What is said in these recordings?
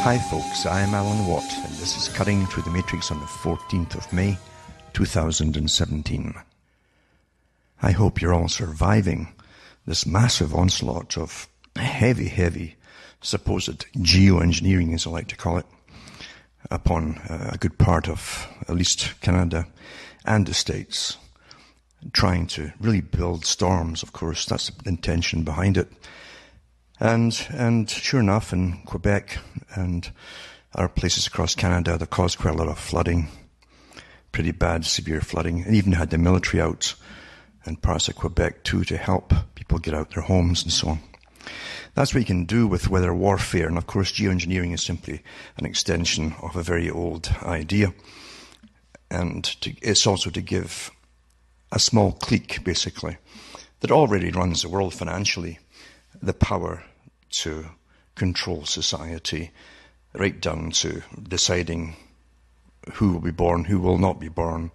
Hi folks, I'm Alan Watt, and this is Cutting Through the Matrix on the 14th of May, 2017. I hope you're all surviving this massive onslaught of heavy, supposed geoengineering, as I like to call it, upon a good part of at least Canada and the States, trying to really build storms, of course. That's the intention behind it. And sure enough, in Quebec and other places across Canada, they caused quite a lot of flooding, pretty bad, severe flooding, and even had the military out in parts of Quebec too to help people get out their homes and so on. That's what you can do with weather warfare, and of course geoengineering is simply an extension of a very old idea. And it's also to give a small clique, basically, that already runs the world financially, the power to control society, right down to deciding who will be born, who will not be born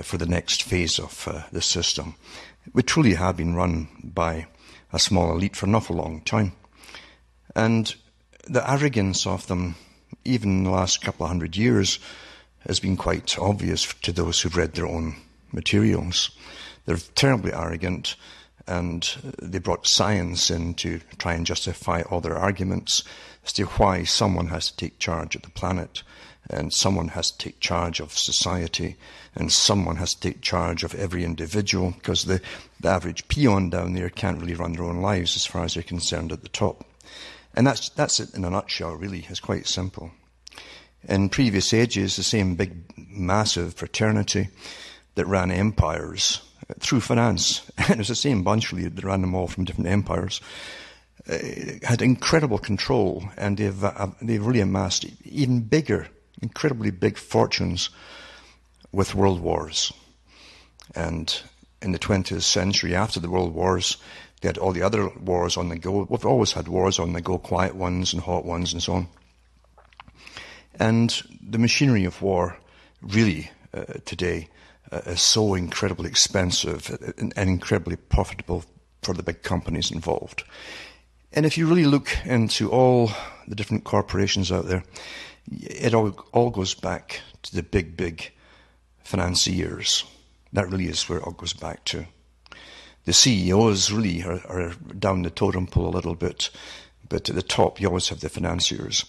for the next phase of the system. We truly have been run by a small elite for an awful long time. And the arrogance of them, even in the last couple of hundred years, has been quite obvious to those who've read their own materials. They're terribly arrogant, and they brought science in to try and justify all their arguments as to why someone has to take charge of the planet, and someone has to take charge of society, and someone has to take charge of every individual, because the average peon down there can't really run their own lives as far as they're concerned at the top. And that's it in a nutshell, really. It's quite simple. In previous ages, the same big, massive fraternity that ran empires through finance, and it was the same bunch really that ran them all from different empires, had incredible control, and they've really amassed even bigger, incredibly big fortunes with world wars. And in the 20th century, after the world wars, they had all the other wars on the go. We've always had wars on the go, quiet ones and hot ones and so on. And the machinery of war really today is so incredibly expensive and incredibly profitable for the big companies involved. And if you really look into all the different corporations out there, it all goes back to the big financiers. That really is where it all goes back to. The CEOs really are down the totem pole a little bit, but at the top you always have the financiers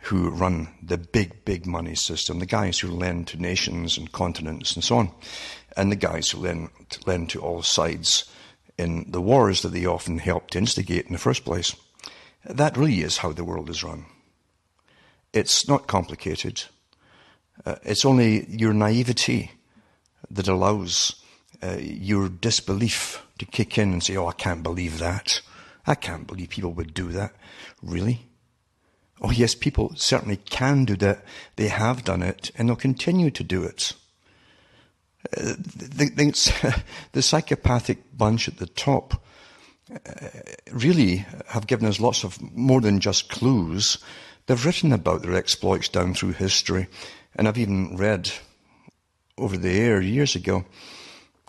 who run the big money system, the guys who lend to nations and continents and so on, and the guys who lend to all sides in the wars that they often helped to instigate in the first place. That really is how the world is run. It's not complicated. It's only your naivety that allows your disbelief to kick in and say, oh, I can't believe that. I can't believe people would do that. Really? Oh yes, people certainly can do that. They have done it, and they'll continue to do it. The psychopathic bunch at the top really have given us lots of more than just clues. They've written about their exploits down through history, and I've even read over the air years ago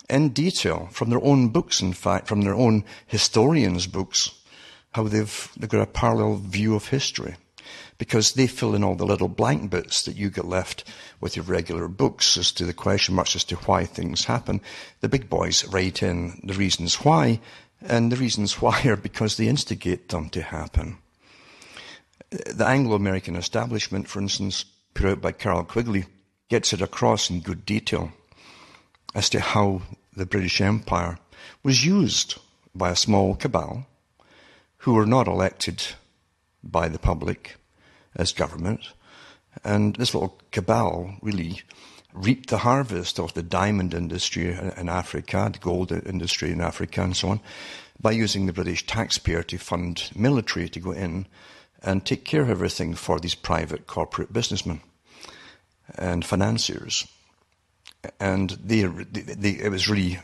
in detail from their own books, in fact, from their own historians' books, how they've got a parallel view of history, because they fill in all the little blank bits that you get left with your regular books as to the question marks as to why things happen. The big boys write in the reasons why, and the reasons why are because they instigate them to happen. The Anglo-American establishment, for instance, put out by Carroll Quigley, gets it across in good detail as to how the British Empire was used by a small cabal who were not elected by the public as government. And this little cabal really reaped the harvest of the diamond industry in Africa, the gold industry in Africa and so on, by using the British taxpayer to fund military to go in and take care of everything for these private corporate businessmen and financiers. And it was really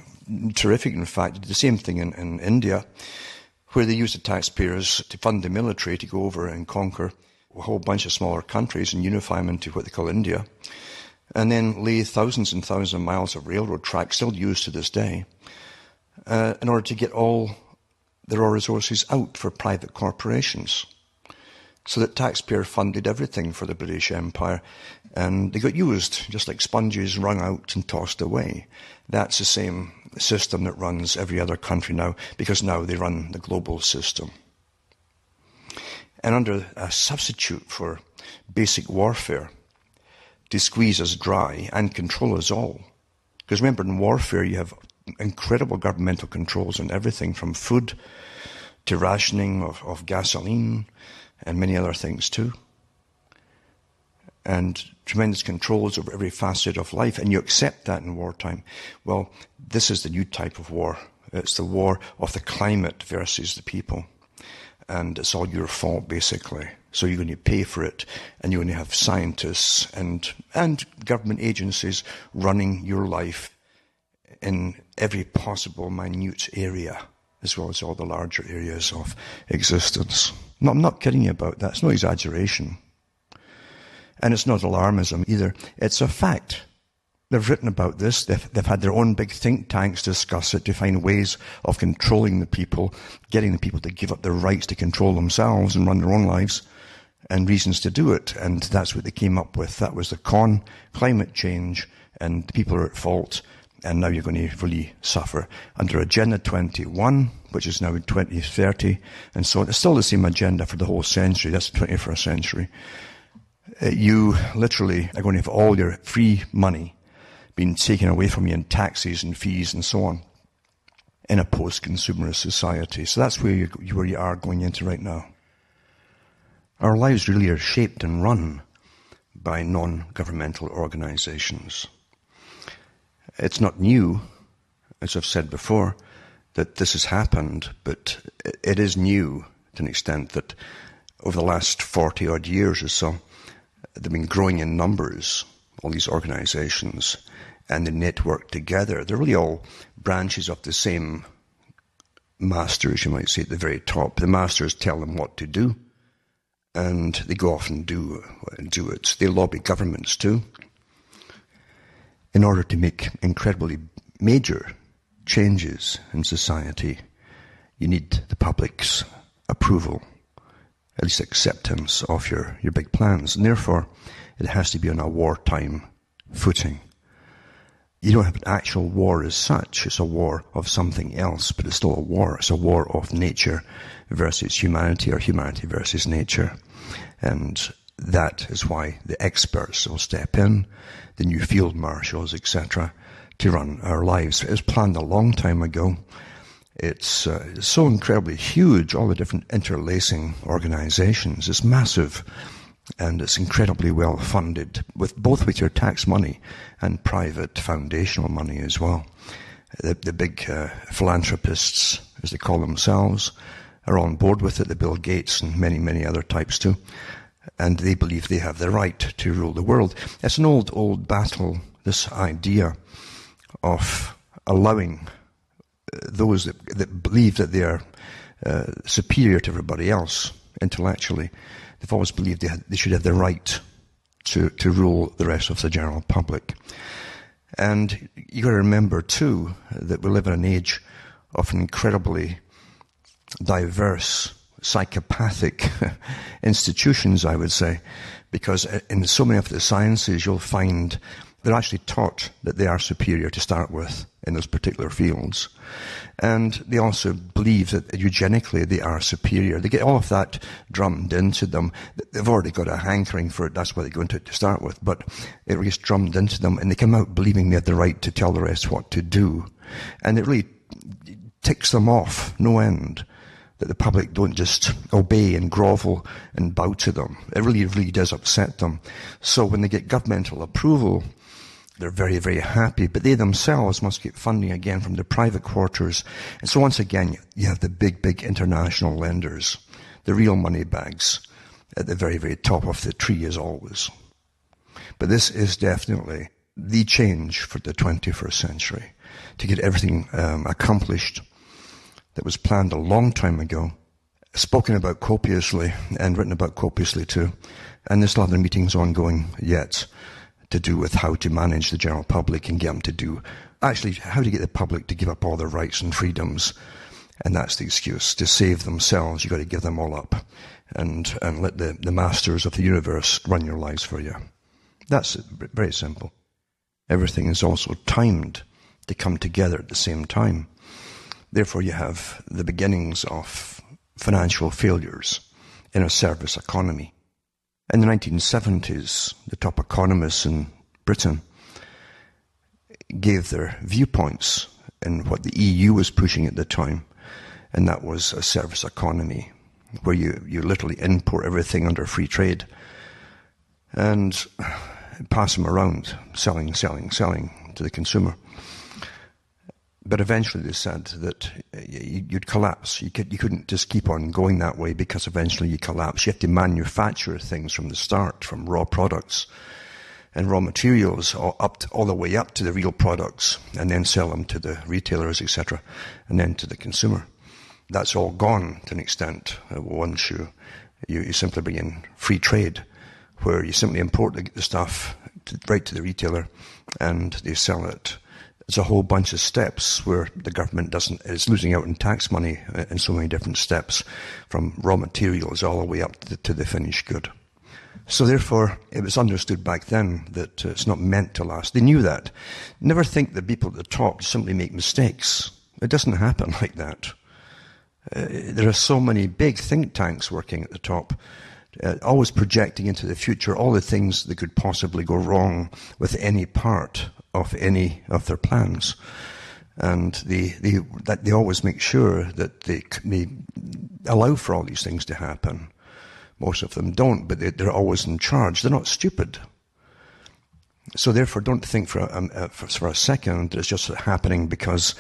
terrific, in fact. They did the same thing in India, where they used the taxpayers to fund the military to go over and conquer a whole bunch of smaller countries and unify them into what they call India, and then lay thousands and thousands of miles of railroad tracks, still used to this day, in order to get all the raw resources out for private corporations. so that taxpayer funded everything for the British Empire, and they got used, just like sponges, wrung out and tossed away. That's the same system that runs every other country now, because now they run the global system. And under a substitute for basic warfare, to squeeze us dry and control us all. Because remember, in warfare you have incredible governmental controls on everything from food to rationing of gasoline and many other things too. And tremendous controls over every facet of life, and you accept that in wartime. Well, this is the new type of war. It's the war of the climate versus the people. And it's all your fault, basically. So you're going to pay for it, and you're going to have scientists and government agencies running your life in every possible minute area, as well as all the larger areas of existence. No, I'm not kidding you about that. It's no exaggeration. And it's not alarmism either. It's a fact. They've written about this. They've had their own big think tanks discuss it to find ways of controlling the people, getting the people to give up their rights to control themselves and run their own lives, and reasons to do it. And that's what they came up with. That was the con, climate change, and people are at fault. And now you're going to really suffer under Agenda 21, which is now in 2030, and so on. It's still the same agenda for the whole century. That's the 21st century. You literally are going to have all your free money being taken away from you in taxes and fees and so on in a post-consumerist society. So that's where you are going into right now. Our lives really are shaped and run by non-governmental organizations. It's not new, as I've said before, that this has happened, but it is new to an extent that over the last 40-odd years or so, they've been growing in numbers, all these organizations, and they network together. They're really all branches of the same masters, you might say, at the very top. The masters tell them what to do, and they go off and do it. They lobby governments too, in order to make incredibly major changes in society. You need the public's approval, at least acceptance of your big plans. And therefore, it has to be on a wartime footing. You don't have an actual war as such. It's a war of something else, but it's still a war. It's a war of nature versus humanity, or humanity versus nature. And that is why the experts will step in, the new field marshals, etc., to run our lives. It was planned a long time ago. It's so incredibly huge, all the different interlacing organizations. It's massive, and it's incredibly well funded, both with your tax money and private foundational money as well. The big philanthropists, as they call themselves, are on board with it, the Bill Gates and many, many other types too. And they believe they have the right to rule the world. It's an old battle, this idea of allowing those that believe that they are superior to everybody else intellectually. They've always believed they should have the right to rule the rest of the general public. And you've got to remember too that we live in an age of incredibly diverse, psychopathic institutions, I would say, because in so many of the sciences you'll find they're actually taught that they are superior to start with in those particular fields. And they also believe that eugenically they are superior. They get all of that drummed into them. They've already got a hankering for it. That's why they go into it to start with. But it gets drummed into them, and they come out believing they have the right to tell the rest what to do. And it really ticks them off, no end, that the public don't just obey and grovel and bow to them. It really, really does upset them. So when they get governmental approval, they're very, very happy, but they themselves must get funding again from their private quarters. And so once again, you have the big, big international lenders, the real money bags at the very, very top of the tree as always. But this is definitely the change for the 21st century, to get everything accomplished that was planned a long time ago, spoken about copiously and written about copiously too. And there's still other meetings ongoing yet to do with how to manage the general public and get them to do, actually how to get the public to give up all their rights and freedoms. And that's the excuse. To save themselves, you've got to give them all up. and let the masters of the universe run your lives for you. That's very simple. Everything is also timed to come together at the same time. Therefore, you have the beginnings of financial failures in a service economy. In the 1970s, the top economists in Britain gave their viewpoints in what the EU was pushing at the time, and that was a service economy where you literally import everything under free trade and pass them around, selling to the consumer. But eventually they said that you'd collapse. You couldn't just keep on going that way, because eventually you collapse. You have to manufacture things from the start, from raw products and raw materials all the way up to the real products, and then sell them to the retailers, etc., and then to the consumer. That's all gone to an extent once you simply bring in free trade, where you simply import the stuff right to the retailer and they sell it. There's a whole bunch of steps where the government is losing out in tax money in so many different steps, from raw materials all the way up to the finished good. So therefore, it was understood back then that it's not meant to last. They knew that. Never think that people at the top simply make mistakes. It doesn't happen like that. There are so many big think tanks working at the top, always projecting into the future all the things that could possibly go wrong with any part of any of their plans. And they always make sure that they allow for all these things to happen. Most of them don't, but they're always in charge. They're not stupid. So therefore, don't think for a second that it's just happening because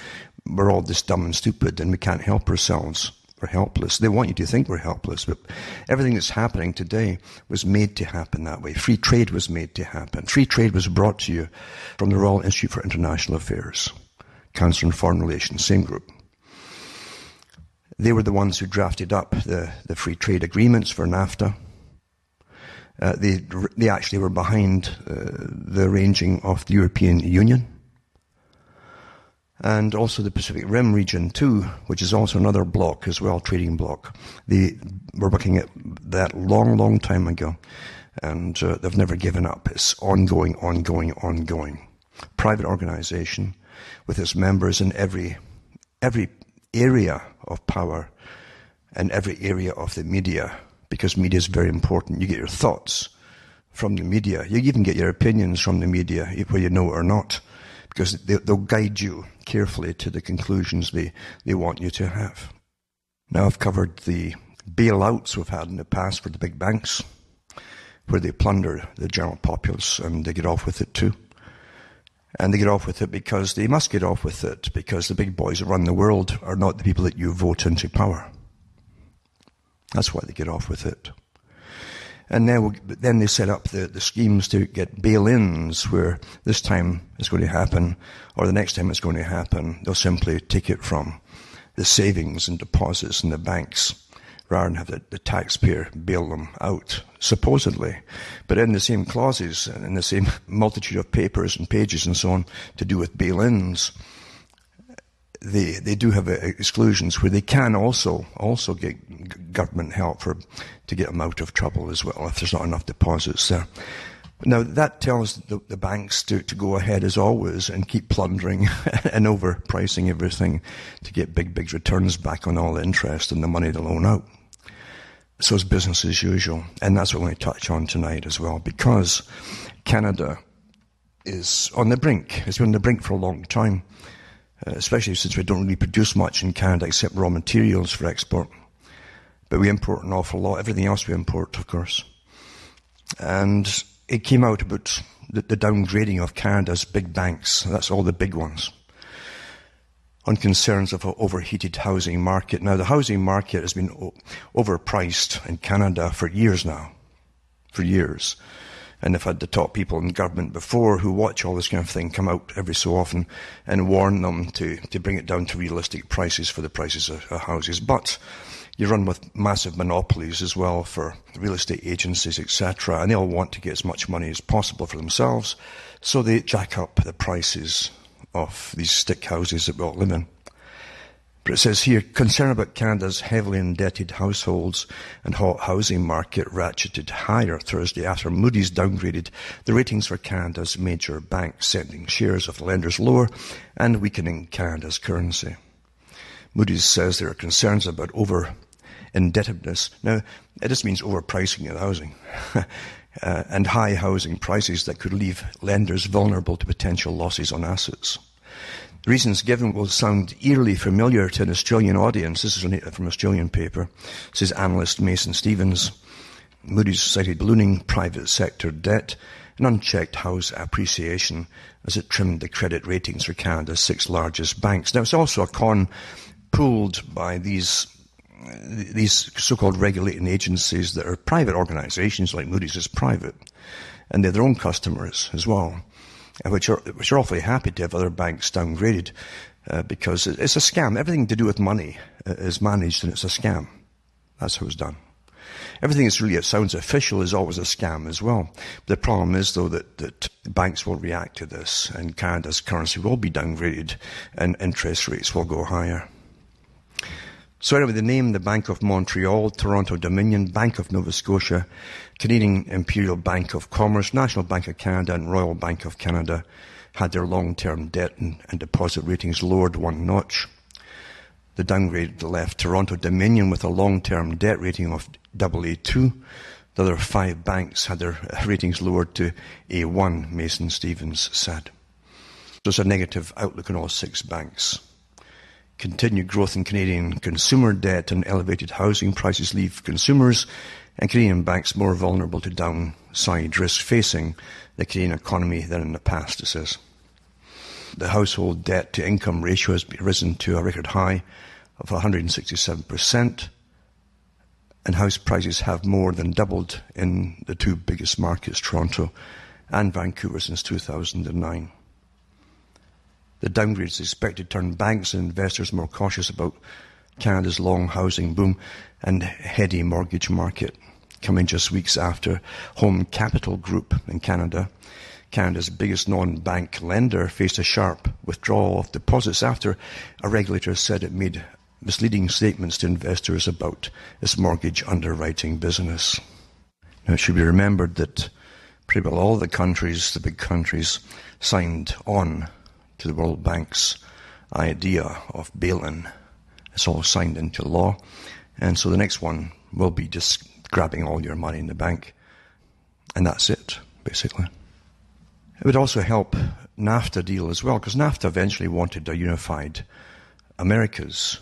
we're all this dumb and stupid and we can't help ourselves. We're helpless. They want you to think we're helpless, but everything that's happening today was made to happen that way. Free trade was made to happen. Free trade was brought to you from the Royal Institute for International Affairs, Council on Foreign Relations, same group. They were the ones who drafted up the free trade agreements for NAFTA. They actually were behind the arranging of the European Union, and also the Pacific Rim region too, which is also another bloc as well, trading bloc. They were working at that long time ago, and they've never given up. It's ongoing. Private organization with its members in every area of power and every area of the media, because media is very important. You get your thoughts from the media. You even get your opinions from the media, whether you know it or not, because they'll guide you carefully to the conclusions they want you to have. Now, I've covered the bailouts we've had in the past for the big banks, where they plunder the general populace, and they get off with it too. And they get off with it because they must get off with it, because the big boys that run the world are not the people that you vote into power. That's why they get off with it. And then they set up the schemes to get bail-ins, where this time it's going to happen, or the next time it's going to happen, they'll simply take it from the savings and deposits in the banks, rather than have the taxpayer bail them out, supposedly. But in the same clauses and in the same multitude of papers and pages and so on to do with bail-ins, they do have exclusions where they can also get government help to get them out of trouble as well, if there's not enough deposits there. Now, that tells the banks to go ahead as always and keep plundering and overpricing everything to get big returns back on all the interest and the money they loan out. So it's business as usual. And that's what we're going to touch on tonight as well, because Canada is on the brink. It's been on the brink for a long time, especially since we don't really produce much in Canada except raw materials for export. But we import an awful lot. Everything else we import, of course. And it came out about the downgrading of Canada's big banks. That's all the big ones, on concerns of an overheated housing market. Now, the housing market has been overpriced in Canada for years now. For years. And I've had the top people in government before who watch all this kind of thing come out every so often and warn them to bring it down to realistic prices for the prices of houses. But you run with massive monopolies as well for real estate agencies, etc., and they all want to get as much money as possible for themselves, so they jack up the prices of these stick houses that we all live in. But it says here, concern about Canada's heavily indebted households and hot housing market ratcheted higher Thursday after Moody's downgraded the ratings for Canada's major banks, sending shares of the lenders lower and weakening Canada's currency. Moody's says there are concerns about over-indebtedness. Now, it just means overpricing of housing and high housing prices that could leave lenders vulnerable to potential losses on assets. The reasons given will sound eerily familiar to an Australian audience. This is from an Australian paper. Says analyst Mason Stevens. Moody's cited ballooning private sector debt and unchecked house appreciation as it trimmed the credit ratings for Canada's 6 largest banks. Now, it's also a con pulled by these so-called regulating agencies that are private organisations, like Moody's is private, and they're their own customers as well, which are awfully happy to have other banks downgraded because it's a scam. Everything to do with money is managed and it's a scam. That's how it's done. Everything that's really, it sounds official, is always a scam as well. The problem is, though, that banks will react to this and Canada's currency will be downgraded and interest rates will go higher. So anyway, they named the Bank of Montreal, Toronto Dominion, Bank of Nova Scotia, Canadian Imperial Bank of Commerce, National Bank of Canada and Royal Bank of Canada had their long-term debt and deposit ratings lowered 1 notch. The downgrade left Toronto Dominion with a long-term debt rating of AA2. The other 5 banks had their ratings lowered to A1, Mason Stevens said. So it's a negative outlook on all 6 banks. Continued growth in Canadian consumer debt and elevated housing prices leave consumers and Canadian banks more vulnerable to downside risk facing the Canadian economy than in the past, it says. The household debt to income ratio has risen to a record high of 167%, and house prices have more than doubled in the 2 biggest markets, Toronto and Vancouver, since 2009. The downgrade is expected to turn banks and investors more cautious about Canada's long housing boom and heady mortgage market, coming just weeks after Home Capital Group in Canada, Canada's biggest non-bank lender, faced a sharp withdrawal of deposits after a regulator said it made misleading statements to investors about its mortgage underwriting business. Now, it should be remembered that pretty well all the countries, the big countries, signed on to the World Bank's idea of bail-in. It's all signed into law, and so the next one will be just grabbing all your money in the bank, and that's it, basically. It would also help NAFTA deal as well, because NAFTA eventually wanted a unified Americas,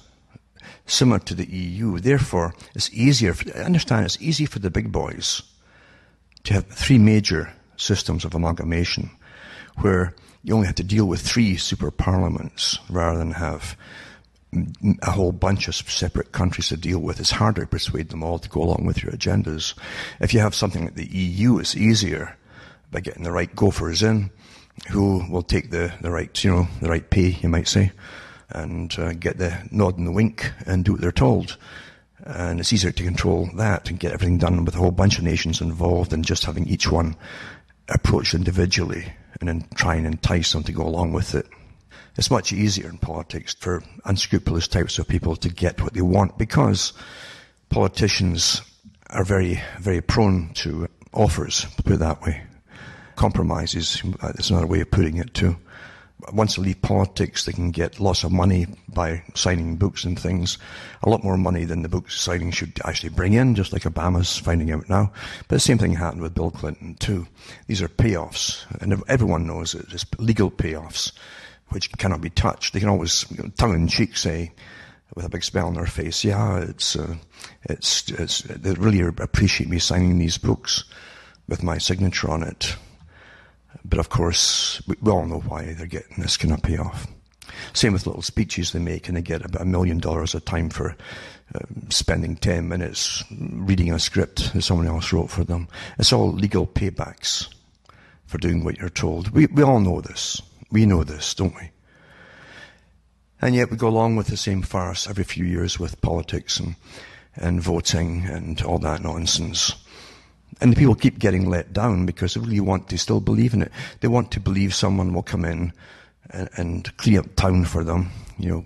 similar to the EU. Therefore, it's easier, it's easy for the big boys to have 3 major systems of amalgamation, where you only have to deal with 3 super parliaments rather than have a whole bunch of separate countries to deal with. It's harder to persuade them all to go along with your agendas. If you have something like the EU, it's easier by getting the right gophers in, who will take the right pay, you might say, and get the nod and the wink and do what they're told. And it's easier to control that and get everything done with a whole bunch of nations involved than just having each one approached individually and then try and entice them to go along with it. It's much easier in politics for unscrupulous types of people to get what they want, because politicians are very, very prone to offers, put it that way. Compromises, that's another way of putting it too. Once they leave politics, they can get lots of money by signing books and things. A lot more money than the book signing should actually bring in, just like Obama's finding out now. But the same thing happened with Bill Clinton too. These are payoffs, and everyone knows it. It's legal payoffs, which cannot be touched. They can always, tongue-in-cheek, say, with a big smile on their face, yeah, they really appreciate me signing these books with my signature on it. But of course, we all know why they're getting this kind of payoff. Same with little speeches they make, and they get about $1 million a time for spending 10 minutes reading a script that someone else wrote for them. It's all legal paybacks for doing what you're told. We all know this. We know this, don't we? And yet we go along with the same farce every few years with politics and voting and all that nonsense. And the people keep getting let down because they really want to still believe in it. They want to believe someone will come in and clean up town for them,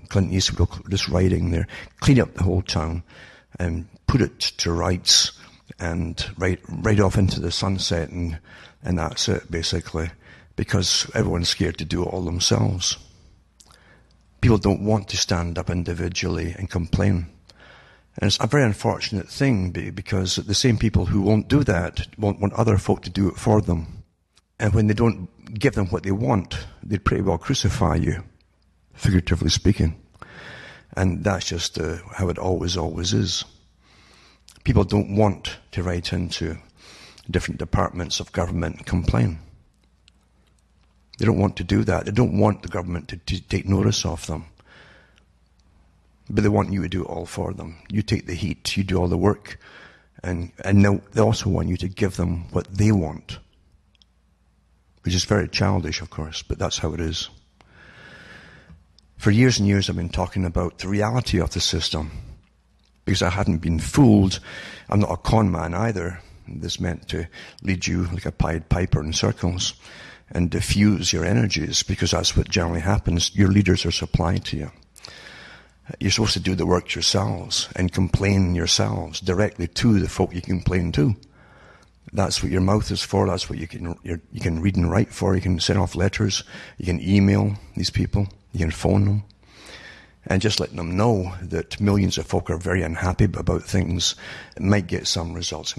Clint Eastwood just riding there, clean up the whole town and put it to rights and right off into the sunset, and that's it, basically, because everyone's scared to do it all themselves. People don't want to stand up individually and complain. And it's a very unfortunate thing, because the same people who won't do that want other folk to do it for them. And when they don't give them what they want, they'd pretty well crucify you, figuratively speaking. And that's just how it always is. People don't want to write into different departments of government and complain. They don't want to do that. They don't want the government to take notice of them. But they want you to do it all for them. You take the heat, you do all the work, and they also want you to give them what they want. Which is very childish, of course, but that's how it is. For years and years I've been talking about the reality of the system, because I hadn't been fooled. I'm not a con man either. This meant to lead you like a Pied Piper in circles and diffuse your energies, because that's what generally happens. Your leaders are supplied to you. You're supposed to do the work yourselves and complain yourselves directly to the folk you complain to. That's what your mouth is for. That's what you can read and write for. You can send off letters. You can email these people. You can phone them. And just letting them know that millions of folk are very unhappy about things. It might get some results.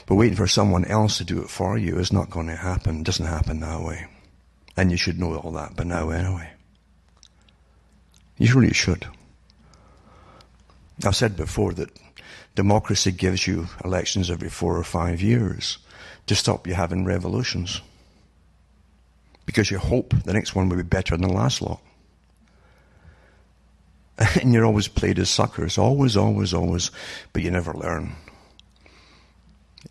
But waiting for someone else to do it for you is not going to happen. It doesn't happen that way. And you should know all that by now anyway. You really should. I've said before that democracy gives you elections every 4 or 5 years to stop you having revolutions. Because you hope the next one will be better than the last lot. And you're always played as suckers. Always, but you never learn.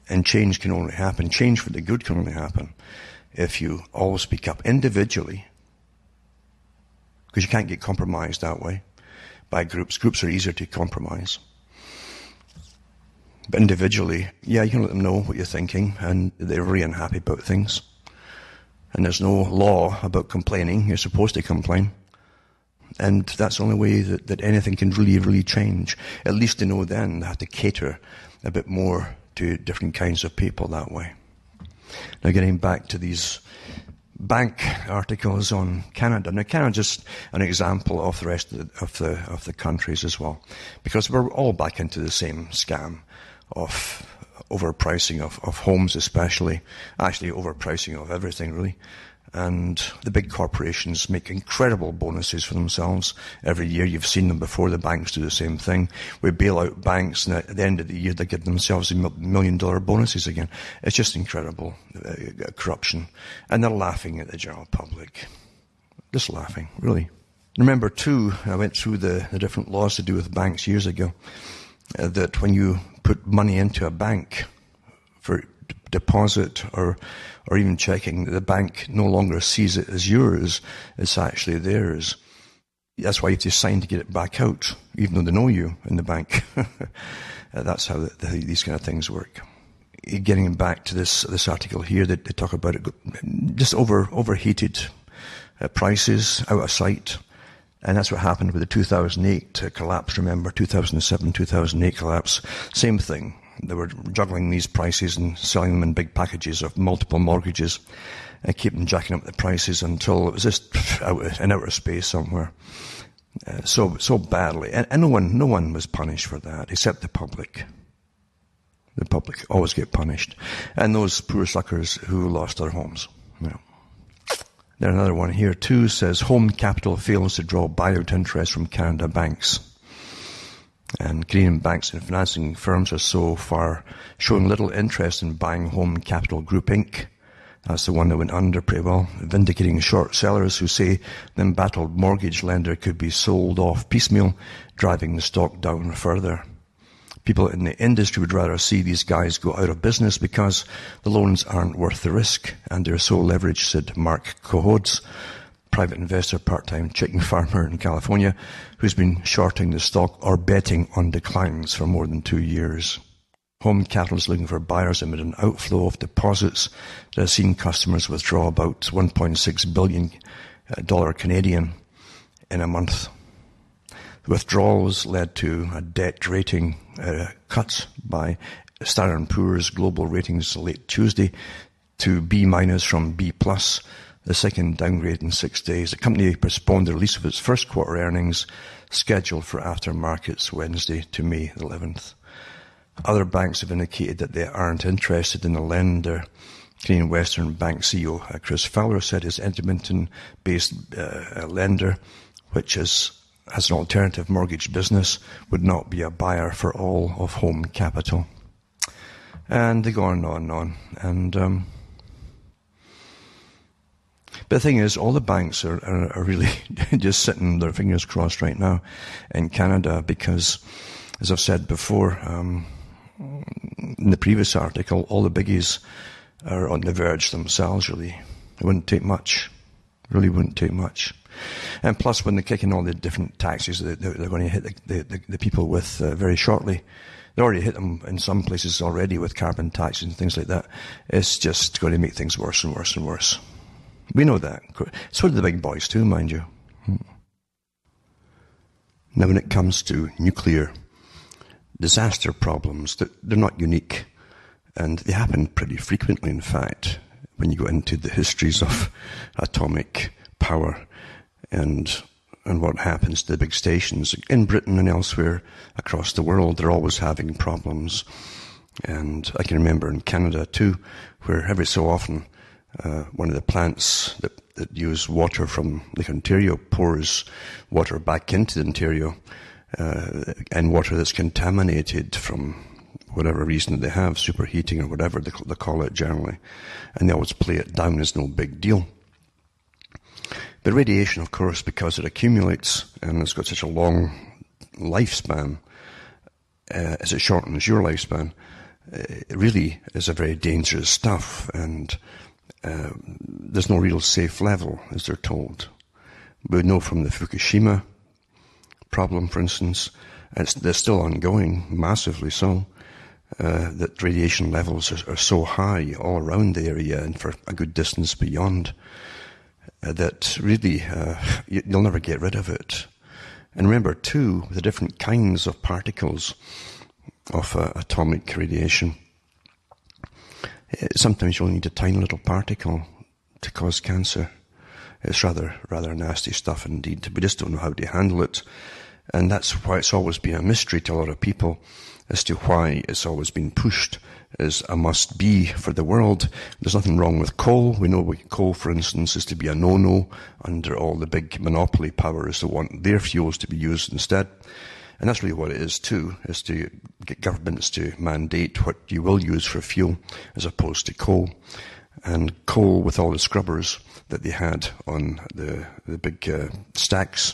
And change can only happen. Change for the good can only happen if you all speak up individually. Because you can't get compromised that way by groups. Groups are easier to compromise. But individually, yeah, you can let them know what you're thinking, and they're really unhappy about things. And there's no law about complaining. You're supposed to complain. And that's the only way that anything can really change. At least they know then they have to cater a bit more to different kinds of people that way. Now getting back to these bank articles on Canada. Now Canada's just an example of the rest of the countries as well. Because we're all back into the same scam of overpricing of homes especially. Actually overpricing of everything really. And the big corporations make incredible bonuses for themselves every year. You've seen them before. The banks do the same thing. We bail out banks, and at the end of the year, they give themselves $1 million bonuses again. It's just incredible corruption. And they're laughing at the general public. Just laughing, really. Remember, too, I went through the different laws to do with banks years ago, that when you put money into a bank for deposit or even checking, the bank no longer sees it as yours, it's actually theirs. That's why you have to sign to get it back out, even though they know you in the bank. That's how these kind of things work. Getting back to this article here, they talk about it, just overheated prices out of sight. And that's what happened with the 2008 collapse, remember, 2007, 2008 collapse. Same thing. They were juggling these prices and selling them in big packages of multiple mortgages and keeping jacking up the prices until it was just in outer space somewhere. So badly. And no one was punished for that except the public. The public always get punished. And those poor suckers who lost their homes. Yeah. Then another one here too says Home Capital fails to draw buyout interest from Canada banks. And Canadian banks and financing firms are so far showing little interest in buying Home Capital Group Inc. That's the one that went under pretty well, vindicating short sellers who say the embattled mortgage lender could be sold off piecemeal, driving the stock down further. People in the industry would rather see these guys go out of business because the loans aren't worth the risk and they're so leveraged, said Mark Cohodes, private investor, part-time chicken farmer in California, who's been shorting the stock or betting on declines for more than 2 years. Home Capital is looking for buyers amid an outflow of deposits that has seen customers withdraw about $1.6 billion dollar Canadian in a month. The withdrawals led to a debt rating cut by Standard & Poor's global ratings late Tuesday to B- from B+, the second downgrade in 6 days. The company postponed the release of its first quarter earnings, scheduled for after markets Wednesday to May 11th. Other banks have indicated that they aren't interested in the lender. Canadian Western Bank CEO Chris Fowler said his Edmonton-based lender, which has an alternative mortgage business, would not be a buyer for all of Home Capital. And they go on and on and on. But the thing is, all the banks are really just sitting their fingers crossed right now in Canada because, as I've said before, in the previous article, all the biggies are on the verge themselves, really. It wouldn't take much. Really wouldn't take much. And plus, when they kick in all the different taxes that they're going to hit the people with very shortly, they already hit them in some places already with carbon taxes and things like that. It's just going to make things worse and worse and worse. We know that. So do the big boys too, mind you. Now, when it comes to nuclear disaster problems, they're not unique. And they happen pretty frequently, in fact, when you go into the histories of atomic power and what happens to the big stations. In Britain and elsewhere across the world, they're always having problems. And I can remember in Canada too, where every so often one of the plants that use water from Lake Ontario pours water back into the Ontario, and water that's contaminated from whatever reason that they have, superheating or whatever they call it generally, and they always play it down as no big deal. But radiation, of course, because it accumulates and it's got such a long lifespan, as it shortens your lifespan, it really is a very dangerous stuff, and there's no real safe level, as they're told. We know from the Fukushima problem, for instance, they're still ongoing, massively so, that radiation levels are so high all around the area and for a good distance beyond that really you'll never get rid of it. And remember too, the different kinds of particles of atomic radiation, sometimes you'll need a tiny little particle to cause cancer. It's rather nasty stuff indeed. We just don't know how to handle it. And that's why it's always been a mystery to a lot of people as to why it's always been pushed as a must-be for the world. There's nothing wrong with coal. We know coal, for instance, is to be a no-no under all the big monopoly powers that want their fuels to be used instead. And that's really what it is too, is to get governments to mandate what you will use for fuel as opposed to coal. And coal, with all the scrubbers that they had on the big stacks,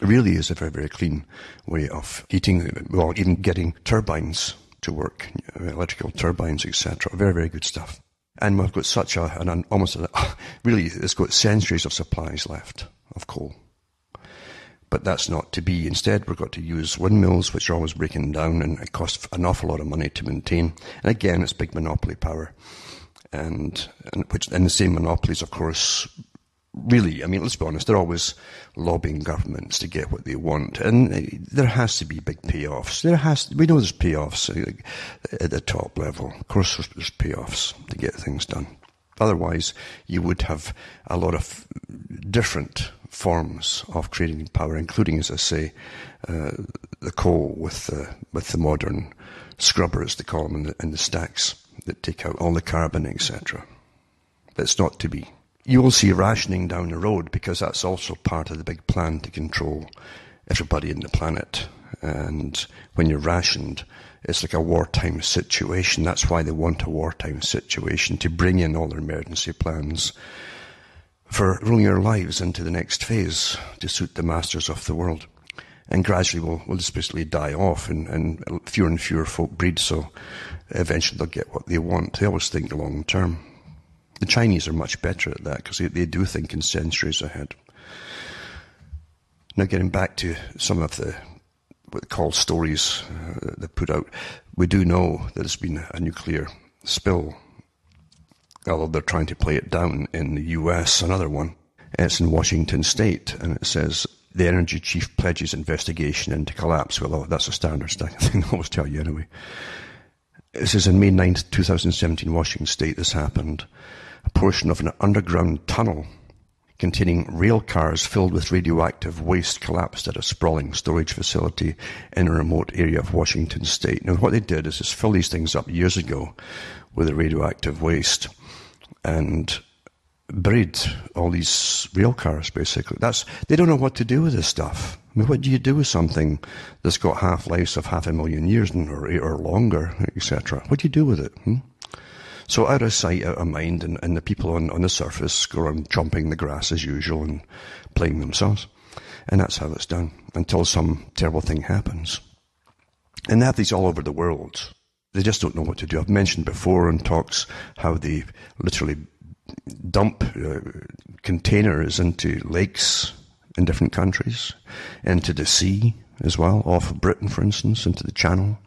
really is a very, very clean way of heating, well, even getting turbines to work, electrical turbines, etc. Very, very good stuff. And we've got such really, it's got centuries of supplies left of coal. But that's not to be. Instead, we've got to use windmills, which are always breaking down, and it costs an awful lot of money to maintain. And again, it's big monopoly power. And the same monopolies, of course, really, I mean, let's be honest, they're always lobbying governments to get what they want. And there has to be big payoffs. We know there's payoffs at the top level. Of course, there's payoffs to get things done. Otherwise, you would have a lot of different forms of creating power, including, as I say, the coal with the modern scrubbers, they call them, in the stacks that take out all the carbon, etc. But it's not to be. You will see rationing down the road, because that's also part of the big plan to control everybody in the planet. And when you're rationed, it's like a wartime situation. That's why they want a wartime situation, to bring in all their emergency plans for ruling our lives into the next phase to suit the masters of the world. And gradually we'll just basically die off, and fewer folk breed, so eventually they'll get what they want. They always think long term. The Chinese are much better at that, because they do think in centuries ahead. Now, getting back to some of what they call stories they put out, we do know that there's been a nuclear spill, although they're trying to play it down in the US, another one. It's in Washington State, and it says, the energy chief pledges investigation into collapse. Well, that's a standard thing I always tell you anyway. It says in May 9th, 2017, Washington State, this happened. A portion of an underground tunnel containing rail cars filled with radioactive waste collapsed at a sprawling storage facility in a remote area of Washington State. Now, what they did is just fill these things up years ago with the radioactive waste and buried all these rail cars, basically. They don't know what to do with this stuff. I mean, what do you do with something that's got half-lives of 500,000 years or longer, etc.? What do you do with it? So out of sight, out of mind, and the people on the surface go around chomping the grass as usual and playing themselves. And that's how it's done, until some terrible thing happens. And they have these all over the world. They just don't know what to do. I've mentioned before in talks how they literally dump containers into lakes in different countries, into the sea as well, off of Britain, for instance, into the Channel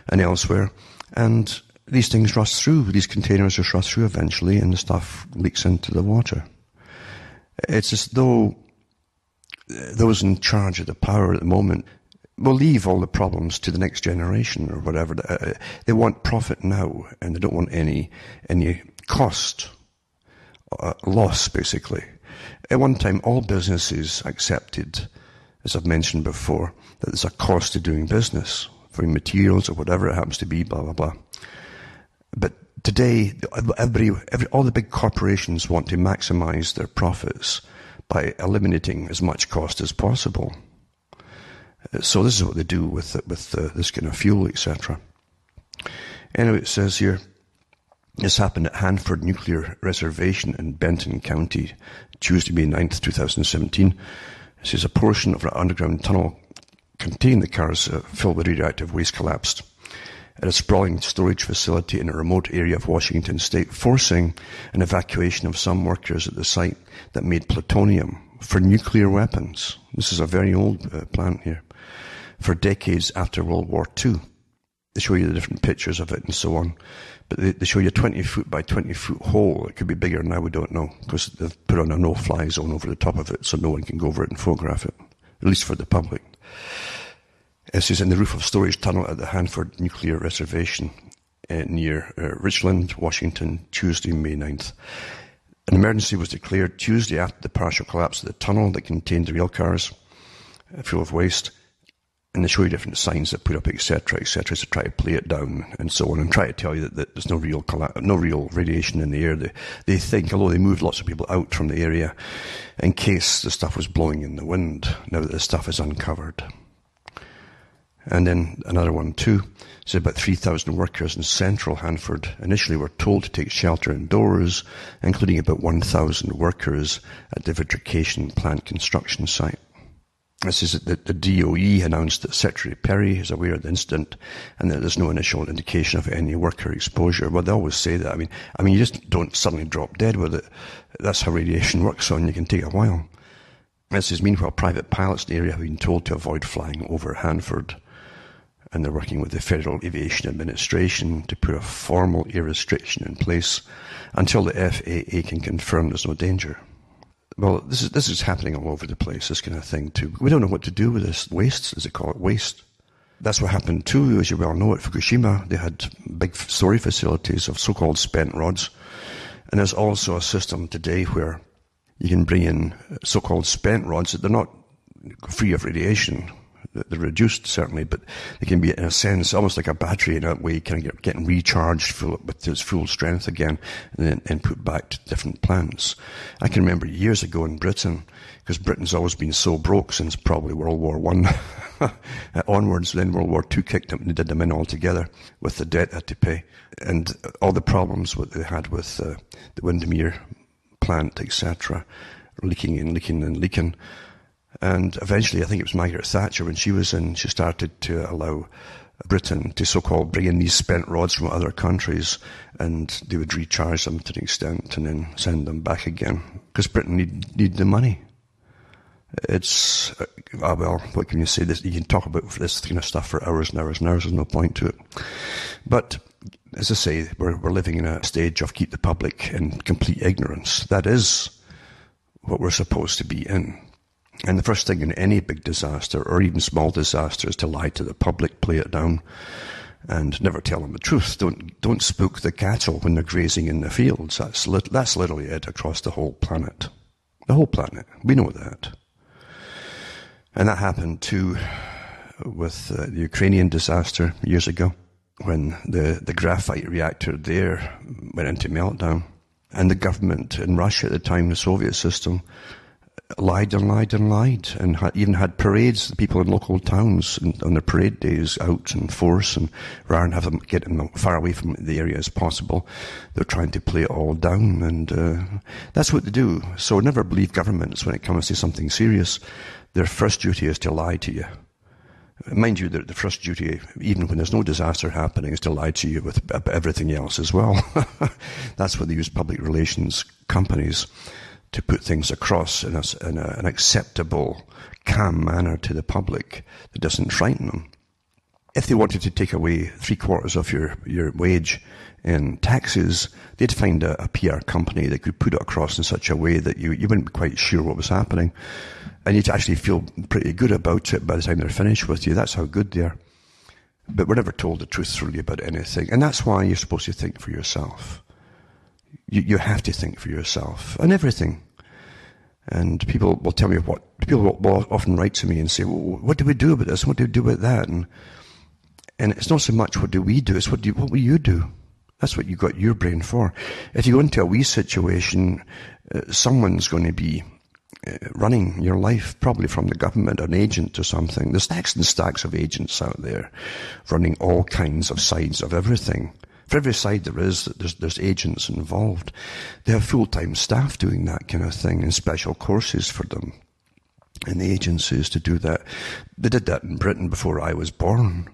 and elsewhere. And these things rust through. These containers just rust through eventually, and the stuff leaks into the water. It's as though those in charge of the power at the moment will leave all the problems to the next generation or whatever. They want profit now, and they don't want any cost, loss, basically. At one time, all businesses accepted, as I've mentioned before, that there's a cost to doing business, for materials or whatever it happens to be, blah, blah, blah. But today, all the big corporations want to maximize their profits by eliminating as much cost as possible. So this is what they do with this kind of fuel, etc. Anyway, it says here, this happened at Hanford Nuclear Reservation in Benton County, Tuesday, May 9th, 2017. It says a portion of an underground tunnel containing the cars filled with radioactive waste collapsed at a sprawling storage facility in a remote area of Washington State, forcing an evacuation of some workers at the site that made plutonium for nuclear weapons. This is a very old plant here, for decades after World War II. They show you the different pictures of it and so on. But they show you a 20-foot by 20-foot hole. It could be bigger now, we don't know, because they've put on a no-fly zone over the top of it so no one can go over it and photograph it, at least for the public. It says in the roof of storage tunnel at the Hanford Nuclear Reservation near Richland, Washington, Tuesday, May 9th. An emergency was declared Tuesday after the partial collapse of the tunnel that contained the rail cars full of waste. And they show you different signs that put up, etc., etc., to try to play it down and so on, and try to tell you that there's no real radiation in the air. They think, although they moved lots of people out from the area in case the stuff was blowing in the wind, now that the stuff is uncovered. And then another one too. So about 3,000 workers in central Hanford initially were told to take shelter indoors, including about 1,000 workers at the vitrification plant construction site. This is that the DOE announced that Secretary Perry is aware of the incident and that there's no initial indication of any worker exposure. Well, they always say that. I mean, you just don't suddenly drop dead with it. That's how radiation works on. You can take a while. This is meanwhile private pilots in the area have been told to avoid flying over Hanford, and they're working with the Federal Aviation Administration to put a formal air restriction in place until the FAA can confirm there's no danger. Well, this is happening all over the place, this kind of thing too. We don't know what to do with this waste, as they call it, waste. That's what happened too, as you well know, at Fukushima. They had big storage facilities of so-called spent rods. And there's also a system today where you can bring in so-called spent rods. They're not free of radiation. They're reduced, certainly, but they can be, in a sense, almost like a battery in that way, kind of getting recharged with its full strength again and then put back to different plants. I can remember years ago in Britain, because Britain's always been so broke since probably World War I onwards. Then World War II kicked them and they did them in all together with the debt they had to pay. And all the problems what they had with the Windermere plant, etc., leaking. And eventually, I think it was Margaret Thatcher, when she was in, she started to allow Britain to so-called bring in these spent rods from other countries, and they would recharge them to an extent and then send them back again, because Britain need the money. It's, well, what can you say? You can talk about this kind of stuff for hours and hours and hours. There's no point to it. But, as I say, we're living in a stage of keep the public in complete ignorance. That is what we're supposed to be in. And the first thing in any big disaster, or even small disaster, is to lie to the public, play it down, and never tell them the truth. Don't spook the cattle when they're grazing in the fields. That's literally it across the whole planet. The whole planet. We know that. And that happened too with the Ukrainian disaster years ago, when the graphite reactor there went into meltdown. And the government in Russia at the time, the Soviet system, lied and lied and lied, and even had parades, the people in local towns on their parade days out in force, and rather than have them get them far away from the area as possible, they're trying to play it all down, and that's what they do. So never believe governments when it comes to something serious. Their first duty is to lie to you. Mind you, the first duty, even when there's no disaster happening, is to lie to you with everything else as well. That's why they use public relations companies to put things across in an acceptable, calm manner to the public that doesn't frighten them. If they wanted to take away 3/4 of your wage in taxes, they'd find a PR company that could put it across in such a way that you wouldn't be quite sure what was happening. And you'd actually feel pretty good about it by the time they're finished with you. That's how good they are. But we're never told the truth really about anything. And that's why you're supposed to think for yourself. You have to think for yourself on everything. And people will tell me people will often write to me and say, well, what do we do about this? What do we do about that? And it's not so much what do we do, it's what will you do? That's what you got your brain for. If you go into a wee situation, someone's going to be running your life, probably from the government, an agent or something. There's stacks and stacks of agents out there running all kinds of sides of everything. For every side there is, there's agents involved. They have full-time staff doing that kind of thing and special courses for them in the agencies to do that. They did that in Britain before I was born.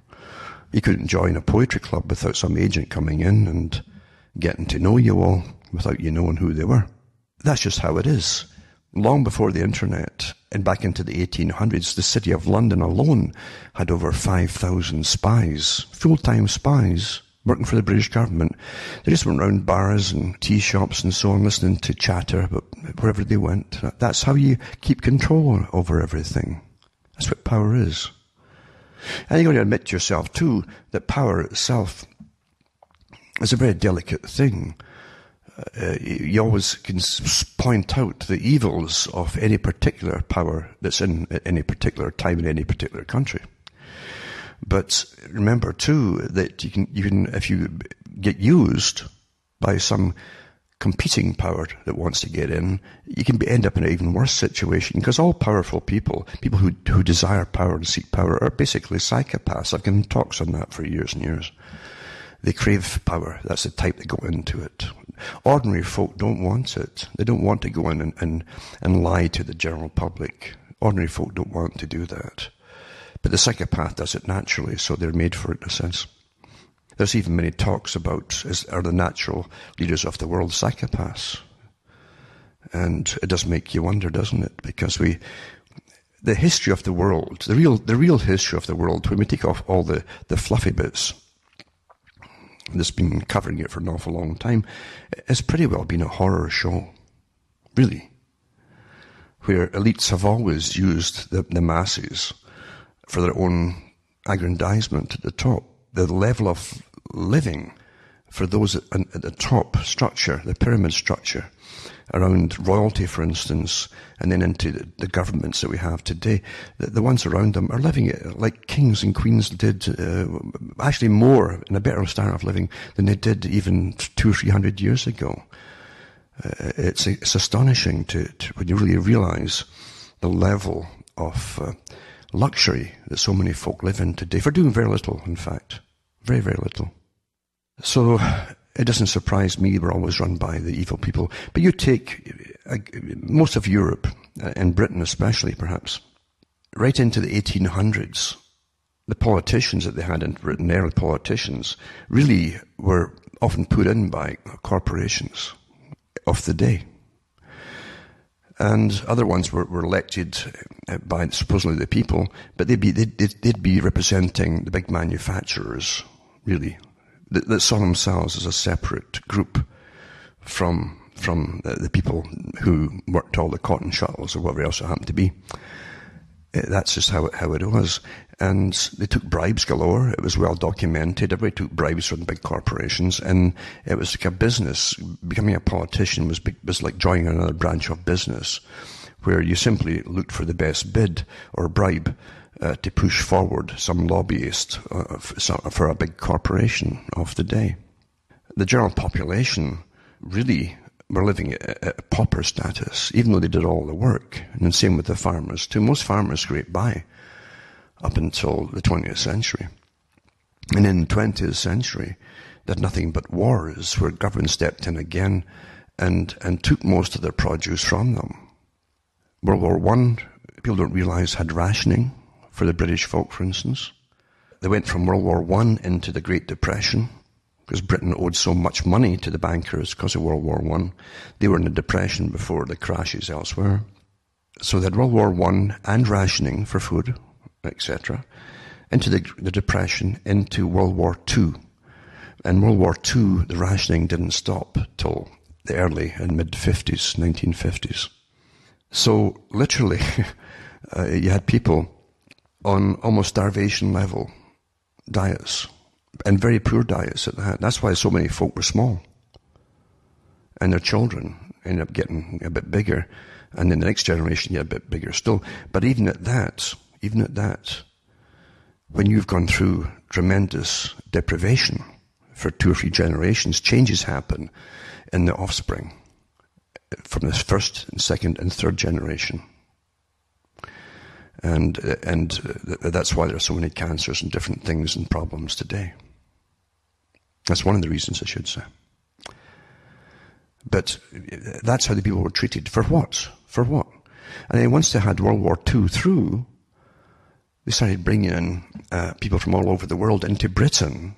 You couldn't join a poetry club without some agent coming in and getting to know you all without you knowing who they were. That's just how it is. Long before the internet, and back into the 1800s, the city of London alone had over 5,000 spies, full-time spies, working for the British government. They just went around bars and tea shops and so on, listening to chatter about wherever they went. That's how you keep control over everything. That's what power is. And you've got to admit to yourself, too, that power itself is a very delicate thing. You always can point out the evils of any particular power that's in at any particular time in any particular country. But remember too that you can if you get used by some competing power that wants to get in, you can end up in an even worse situation, because all powerful people who desire power and seek power, are basically psychopaths. I've given talks on that for years and years. They crave power. That's the type that go into it. Ordinary folk don't want it. They don't want to go in and lie to the general public. Ordinary folk don't want to do that. But the psychopath does it naturally, so they're made for it in a sense. There's even many talks about, are the natural leaders of the world psychopaths? And it does make you wonder, doesn't it? Because the history of the world, the real history of the world, when we take off all the fluffy bits, that's been covering it for an awful long time, it's pretty well been a horror show. Really. Where elites have always used the masses for their own aggrandizement at the top. The level of living for those at the top structure, the pyramid structure, around royalty, for instance, and then into the governments that we have today, the ones around them are living it like kings and queens did, actually more, in a better standard of living than they did even 200 or 300 years ago. It's astonishing to when you really realize the level of luxury that so many folk live in today, for doing very little, in fact. Very, very little. So it doesn't surprise me we're always run by the evil people. But you take most of Europe, and Britain especially perhaps, right into the 1800s, the politicians that they had in Britain, early politicians, really were often put in by corporations of the day. And other ones were elected by supposedly the people, but they'd be representing the big manufacturers, really, that saw themselves as a separate group from from the people who worked all the cotton shuttles or whatever else it happened to be. That's just how it was. And they took bribes galore. It was well documented. Everybody took bribes from big corporations, and it was like a business. Becoming a politician was like joining another branch of business, where you simply looked for the best bid or bribe to push forward some lobbyist for a big corporation of the day. The general population really were living at pauper status, even though they did all the work. And the same with the farmers too. Most farmers scraped by up until the 20th century. And in the 20th century, they had nothing but wars where government stepped in again and took most of their produce from them. World War I, people don't realize, had rationing for the British folk, for instance. They went from World War I into the Great Depression, because Britain owed so much money to the bankers because of World War I. They were in a depression before the crashes elsewhere. So they had World War I and rationing for food, etc., into the depression, into World War II. And World War II, the rationing didn't stop till the early and mid-50s, 1950s. So literally, you had people on almost starvation level diets, and very poor diets at that. That's why so many folk were small. And their children ended up getting a bit bigger. And then the next generation, a bit bigger still. But even at that, when you've gone through tremendous deprivation for 2 or 3 generations, changes happen in the offspring from the first and second and third generation. And that's why there are so many cancers and different things and problems today. That's one of the reasons, I should say. But that's how the people were treated. For what? For what? And then once they had World War II through, they started bringing in people from all over the world into Britain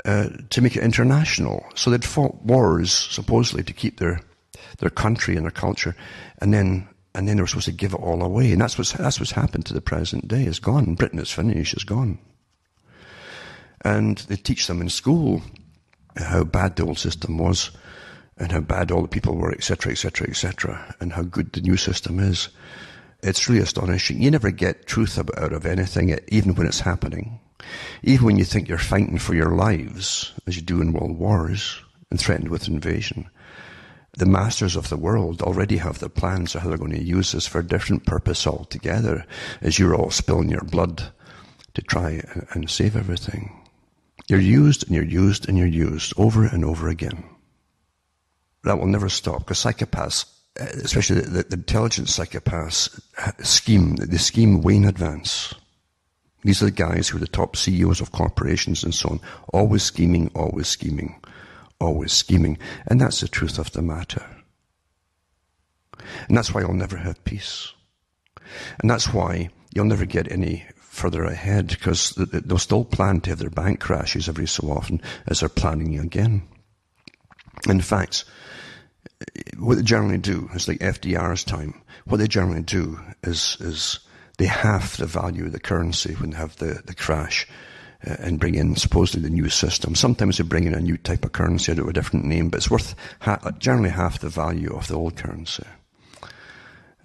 to make it international. So they'd fought wars, supposedly, to keep their country and their culture, and then they were supposed to give it all away. And that's what's happened to the present day. It's gone. Britain is finished. It's gone. And they teach them in school how bad the old system was, and how bad all the people were, etc., etc., etc., and how good the new system is. It's really astonishing. You never get truth out of anything, even when it's happening. Even when you think you're fighting for your lives, as you do in world wars, and threatened with invasion, the masters of the world already have their plans of how they're going to use this for a different purpose altogether, as you're all spilling your blood to try and save everything. You're used and you're used and you're used over and over again. That will never stop, because psychopaths, especially the intelligent psychopaths, scheme way in advance. These are the guys who are the top CEOs of corporations and so on, always scheming, always scheming, always scheming. And that's the truth of the matter. And that's why you'll never have peace. And that's why you'll never get any further ahead, because they'll still plan to have their bank crashes every so often as they're planning again. In fact, what they generally do is like FDR's time. What they generally do is they halve the value of the currency when they have the crash and bring in supposedly the new system. Sometimes they bring in a new type of currency under a different name, but it's worth generally half the value of the old currency.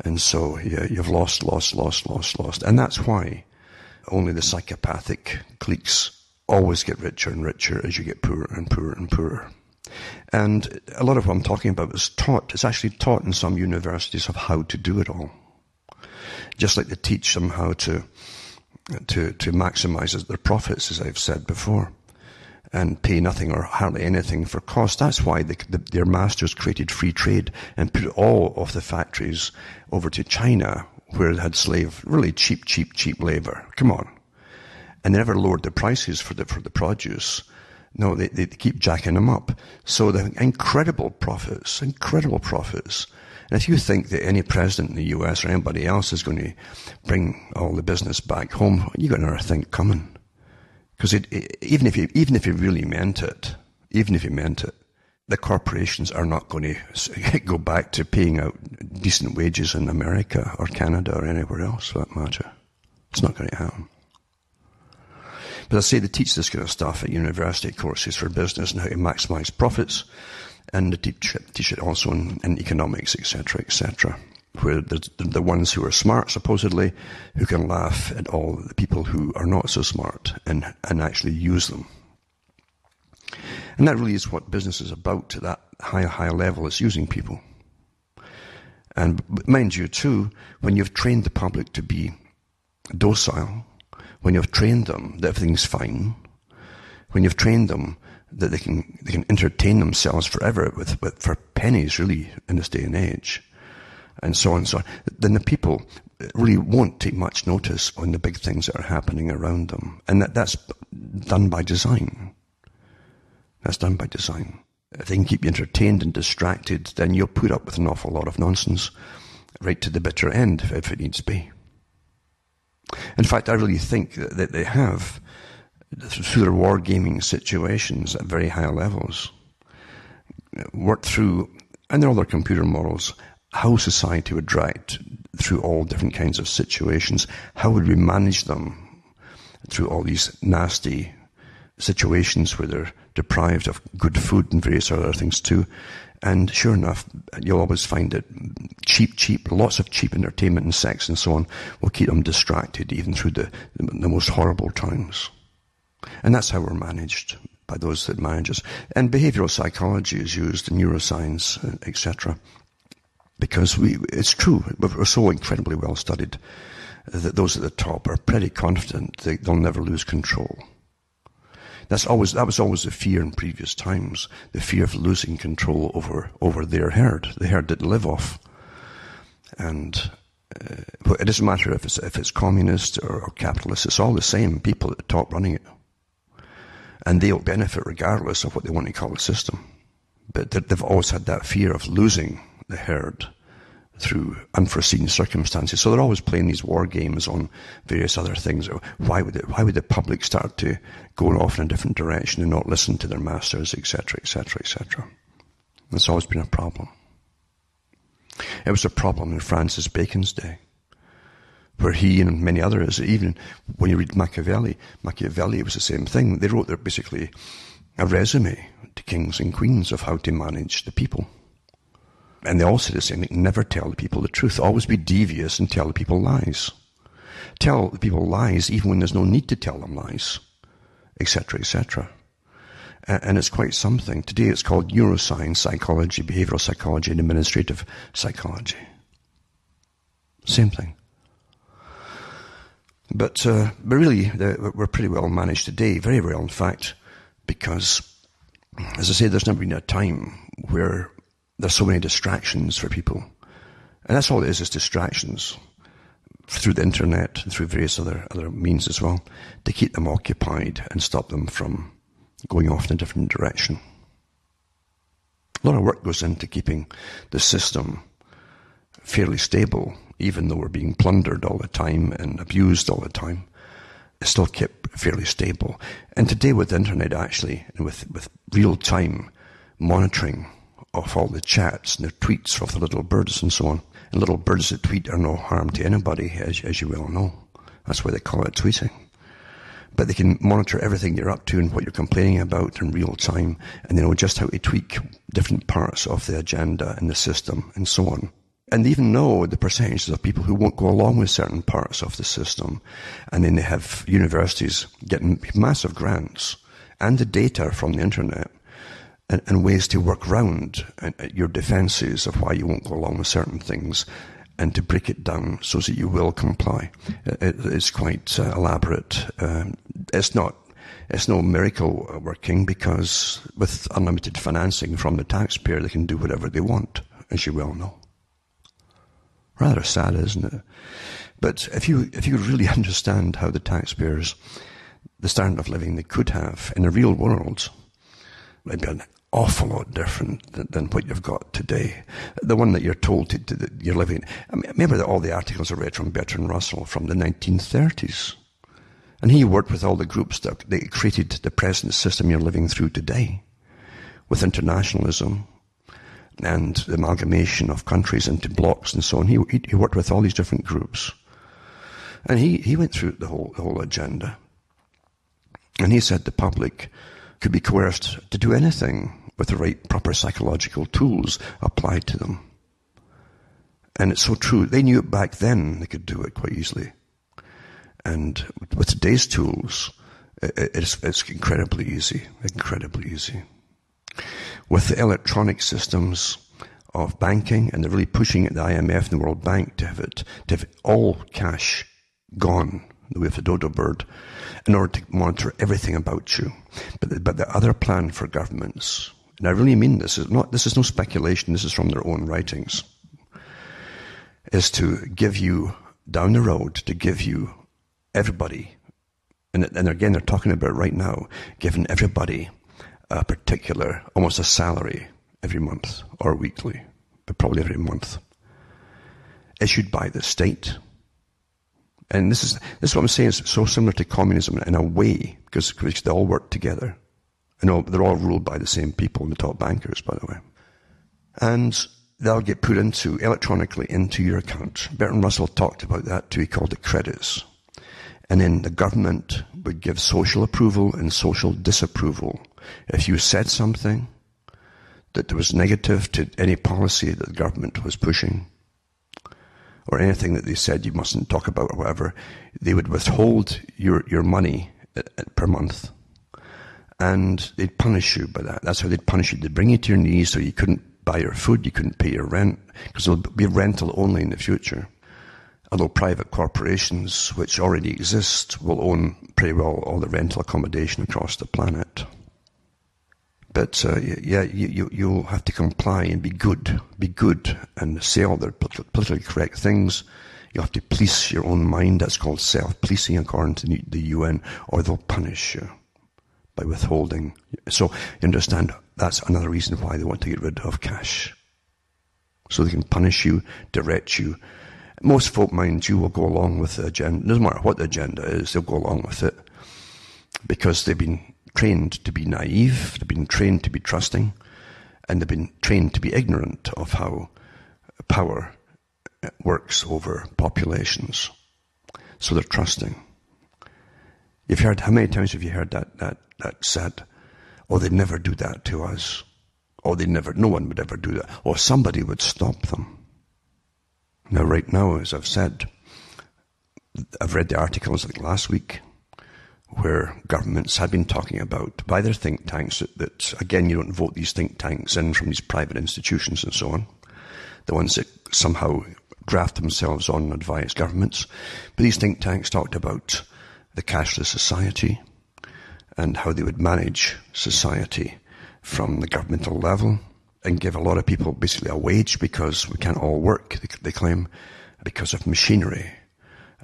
And so you've lost. And that's why only the psychopathic cliques always get richer and richer as you get poorer and poorer and poorer. And a lot of what I'm talking about is taught. It's actually taught in some universities of how to do it all. Just like they teach them how to maximize their profits, as I've said before, and pay nothing or hardly anything for cost. That's why their masters created free trade and put all of the factories over to China, where they had really cheap labor. Come on. And they never lowered the prices for the produce. No, they keep jacking them up. So the incredible profits. And if you think that any president in the US or anybody else is going to bring all the business back home, you got another thing coming. Because even if you really meant it, the corporations are not going to go back to paying out decent wages in America or Canada or anywhere else for that matter. It's not going to happen. But I say they teach this kind of stuff at university courses for business and how to maximize profits. and they teach it also in economics, etc., etc., where the ones who are smart, supposedly, who can laugh at all the people who are not so smart and actually use them. And that really is what business is about to that high level. It's using people. And mind you, too, when you've trained the public to be docile, when you've trained them that everything's fine, when you've trained them that they can entertain themselves forever for pennies, really, in this day and age, and so on and so on, then the people really won't take much notice on the big things that are happening around them. And that's done by design. That's done by design. If they can keep you entertained and distracted, then you'll put up with an awful lot of nonsense right to the bitter end, if it needs be. In fact, I really think that they have, through their wargaming situations at very high levels, worked through, and all their computer models, how society would react through all different kinds of situations. How would we manage them through all these nasty situations where they're deprived of good food and various other things too. And sure enough, you'll always find that lots of cheap entertainment and sex and so on will keep them distracted even through the most horrible times. And that's how we're managed by those that manage us. And behavioral psychology is used in neuroscience, etc. Because it's true, we're so incredibly well studied that those at the top are pretty confident that they'll never lose control. That was always the fear in previous times, the fear of losing control over their herd, the herd that they live off. And it doesn't matter if it's communist or capitalist, it's all the same people at the top running it. And they'll benefit regardless of what they want to call the system. But they've always had that fear of losing the herd through unforeseen circumstances. So they're always playing these war games on various other things. Why would the public start to go off in a different direction and not listen to their masters, etc., etc., etc.? That's always been a problem. It was a problem in Francis Bacon's day, where he and many others, even when you read Machiavelli was the same thing. They wrote basically a resume to kings and queens of how to manage the people. And they all say the same thing: never tell the people the truth. Always be devious and tell the people lies. Tell the people lies even when there's no need to tell them lies, etc., etc. And it's quite something. Today it's called neuroscience, psychology, behavioral psychology, and administrative psychology. Same thing. But really, we're pretty well managed today, very well, in fact, because, as I say, there's never been a time where there's so many distractions for people. And that's all it is distractions through the internet and through various other means as well, to keep them occupied and stop them from going off in a different direction. A lot of work goes into keeping the system fairly stable, even though we're being plundered all the time and abused all the time. It's still kept fairly stable. And today with the internet, actually, and with real-time monitoring of all the chats and the tweets of the little birds and so on. And little birds that tweet are no harm to anybody, as you well know. That's why they call it tweeting. But they can monitor everything you're up to and what you're complaining about in real time, and they know just how to tweak different parts of the agenda and the system and so on. And they even know the percentages of people who won't go along with certain parts of the system. And then they have universities getting massive grants and the data from the internet and ways to work around your defenses of why you won't go along with certain things and to break it down so that you will comply. It's quite elaborate. It's no miracle working, because with unlimited financing from the taxpayer, they can do whatever they want, as you well know. Rather sad, isn't it? But if you really understand how the taxpayers, the standard of living they could have in the real world, it'd be an awful lot different than what you've got today. The one that you're told that you're living. I mean, remember all the articles I read from Bertrand Russell from the 1930s. And he worked with all the groups that created the present system you're living through today, with internationalism and the amalgamation of countries into blocks and so on. He worked with all these different groups. And he went through the whole agenda. And he said the public could be coerced to do anything with the right proper psychological tools applied to them. And it's so true. They knew it back then. They could do it quite easily. And with today's tools, it's incredibly easy. Incredibly easy. With the electronic systems of banking, and they're really pushing at the IMF and the World Bank to have all cash gone, the way of the dodo bird, in order to monitor everything about you. But the other plan for governments, and I really mean this is no speculation, this is from their own writings, is to give you, down the road, to give you everybody, and again they're talking about right now, giving everybody a particular, almost a salary every month or weekly, but probably every month, issued by the state. And this is what I'm saying, is so similar to communism in a way, because they all work together. And they're all ruled by the same people, the top bankers, by the way. And they'll get put electronically into your account. Bertrand Russell talked about that too. He called it credits. And then the government would give social approval and social disapproval. If you said something that was negative to any policy that the government was pushing, or anything that they said you mustn't talk about or whatever, they would withhold your money per month. And they'd punish you by that. That's how they'd punish you. They'd bring you to your knees so you couldn't buy your food, you couldn't pay your rent, because there'll be rental only in the future. Although private corporations, which already exist, will own pretty well all the rental accommodation across the planet. But you'll have to comply and be good, and say all the politically correct things. You have to police your own mind. That's called self-policing according to the UN, or they'll punish you by withholding. So you understand, that's another reason why they want to get rid of cash. So they can punish you, direct you. Most folk, mind you, will go along with the agenda. Doesn't matter what the agenda is, they'll go along with it. Because they've been trained to be naive, they've been trained to be trusting, and they've been trained to be ignorant of how power works over populations. So they're trusting. You've heard, how many times have you heard that said, oh, they'd never do that to us. Oh, no one would ever do that. Or somebody would stop them. Now, right now, as I've said, I've read the articles like last week where governments had been talking about, by their think tanks, that again, you don't vote these think tanks in from these private institutions and so on, the ones that somehow draft themselves on and advise governments. But these think tanks talked about the cashless society and how they would manage society from the governmental level and give a lot of people basically a wage, because we can't all work, they claim, because of machinery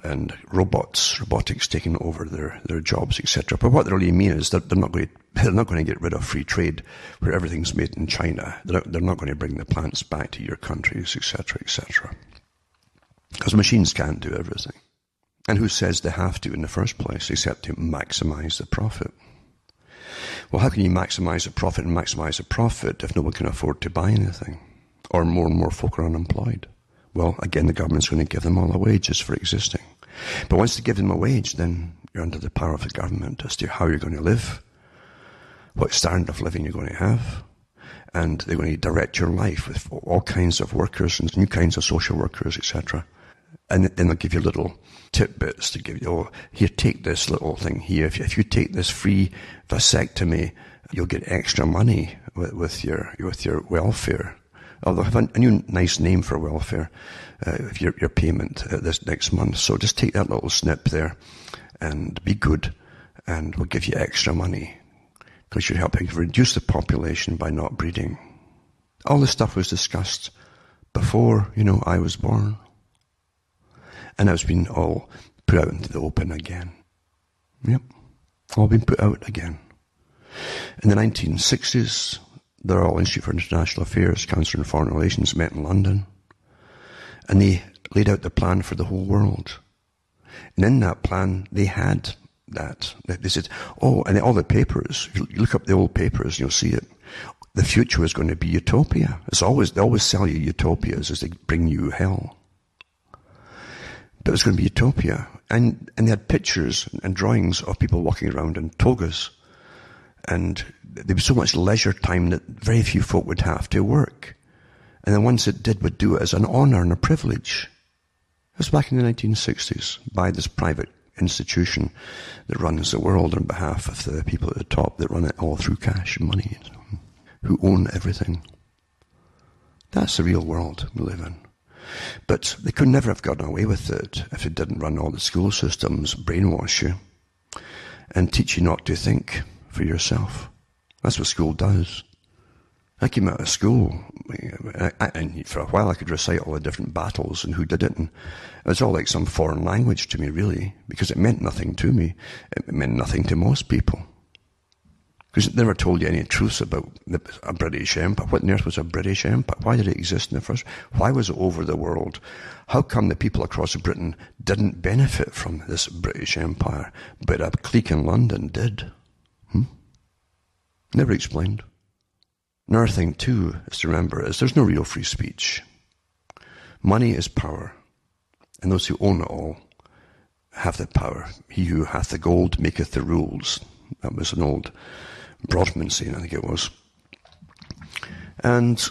and robotics taking over their jobs, etc. But what they really mean is that they're not going to get rid of free trade where everything's made in China. They're not going to bring the plants back to your countries, etc., etc. Because machines can't do everything. And who says they have to in the first place, except to maximize the profit? Well, how can you maximize the profit and maximize the profit if no one can afford to buy anything? Or more and more folk are unemployed? Well, again, the government's going to give them all the wages for existing. But once they give them a wage, then you're under the power of the government as to how you're going to live, what standard of living you're going to have, and they're going to direct your life with all kinds of workers and new kinds of social workers, etc. And then they'll give you little tidbits to give you, oh, here, take this little thing here. If you take this free vasectomy, you'll get extra money with your welfare. Although I have a new nice name for welfare, if your payment this next month. So just take that little snip there and be good, and we'll give you extra money because you're helping to reduce the population by not breeding. All this stuff was discussed before, I was born. And it's been all put out into the open again. Yep, all been put out again. In the 1960s, the Royal Institute for International Affairs, Council on Foreign Relations, met in London, and they laid out the plan for the whole world. And in that plan, they had that. They said, and all the papers, if you look up the old papers, you'll see it. The future is going to be utopia. They always sell you utopias as they bring you hell. But it was going to be utopia. And they had pictures and drawings of people walking around in togas and there was so much leisure time that very few folk would have to work. And the ones that did would do it as an honour and a privilege. It was back in the 1960s by this private institution that runs the world on behalf of the people at the top that run it all through cash and money, who own everything. That's the real world we live in. But they could never have gotten away with it if they didn't run all the school systems, brainwash you, and teach you not to think for yourself. That's what school does. I came out of school, and for a while I could recite all the different battles and who did it, and it was all like some foreign language to me, really, because it meant nothing to me. It meant nothing to most people. Because it never told you any truths about a British Empire. What on earth was a British Empire? Why did it exist in the first? Why was it over the world? How come the people across Britain didn't benefit from this British Empire, but a clique in London did? Never explained. Another thing, too, is to remember is there's no real free speech. Money is power, and those who own it all have the power. He who hath the gold maketh the rules. That was an old Broadman saying, I think it was. And